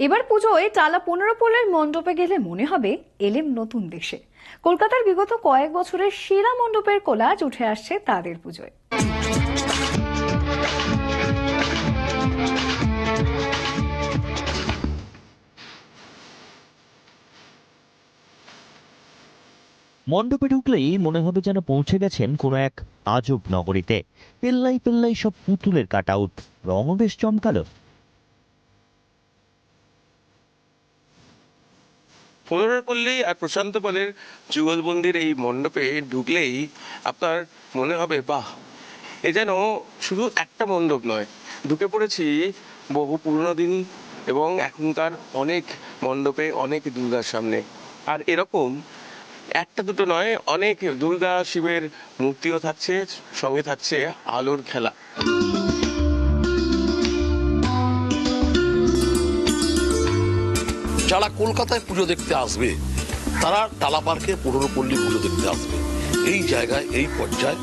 এবার পুজোয় টালা 15 পোলের মণ্ডপে গেলে মনে হবে এলেম নতুন দেশে। কলকাতার বিগত কয়েক বছরের সেরা মণ্ডপের কোলাজ উঠে আসছে তাদের পুজোয়। মণ্ডপে ঢুকলেই মনে হবে যেন পৌঁছে গেছেন কোনো এক আজব নগরীতে। পেল্লাই পেল্লাই সব পুতুলের কাট আউট, রঙও বেশ জমকালো। 15 পল্লী আর প্রশান্ত পালের যুগলবন্দির এই মণ্ডপে ঢুকলেই আপনার মনে হবে বাহ, এ যেন শুধু একটা মণ্ডপ নয়, ঢুকে পড়েছি বহু পুরনো দিন এবং এখনকার অনেক মণ্ডপে, অনেক দুর্গার সামনে। আর এরকম একটা দুটো নয়, অনেক দুর্গা শিবের মূর্তিও থাকছে, সঙ্গে থাকছে আলোর খেলা। যারা কলকাতায় পুজো দেখতে আসবে তারা টালা পার্কে 15 পল্লী পুজো দেখতে আসবে। এই জায়গায় এই পর্যায়ে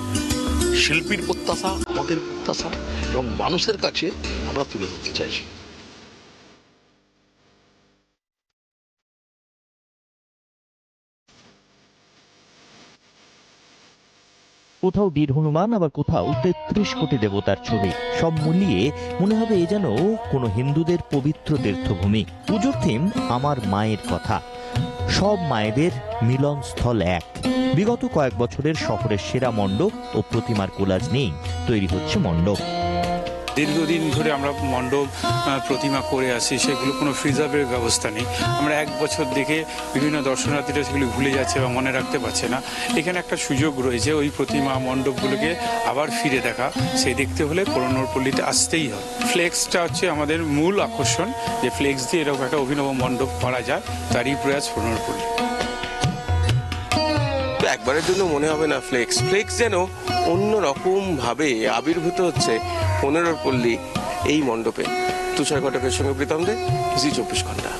শিল্পীর প্রত্যাশা, আমাদের প্রত্যাশা এবং মানুষের কাছে আমরা তুলে ধরতে চাইছি। কোথাও বীর হনুমান, আবার কোথাও 33 কোটি দেবতার ছবি। সব মিলিয়ে মনে হবে এ যেন কোনো হিন্দুদের পবিত্র তীর্থভূমি। পুজোর থিম আমার মায়ের কথা। সব মায়েদের মিলনস্থল এক। বিগত কয়েক বছরের শহরের সেরা মণ্ডপ ও প্রতিমার কোলাজ নিয়েই তৈরি হচ্ছে মণ্ডপ। দীর্ঘদিন ধরে আমরা মণ্ডপ প্রতিমা করে আসি, সেগুলো কোনো প্রিজার্ভের ব্যবস্থা নেই। আমরা এক বছর দেখে বিভিন্ন দর্শনার্থীরা সেগুলি ভুলে যাচ্ছে বা মনে রাখতে পারছে না। এখানে একটা সুযোগ রয়েছে ওই প্রতিমা মণ্ডপগুলোকে আবার ফিরে দেখা। সেই দেখতে হলে 15পল্লীতে আসতেই হয়। ফ্লেক্সটা হচ্ছে আমাদের মূল আকর্ষণ, যে ফ্লেক্স দিয়ে এরকম একটা অভিনব মণ্ডপ করা যায়, তারই প্রয়াস 15পল্লী। একবারের জন্য মনে হবে না ফ্লেক্স যেন অন্য রকম ভাবে আবির্ভূত হচ্ছে 15পল্লী এই মণ্ডপে। তুষার ঘটকের সঙ্গে প্রীতম দে, জি 24 ঘন্টা।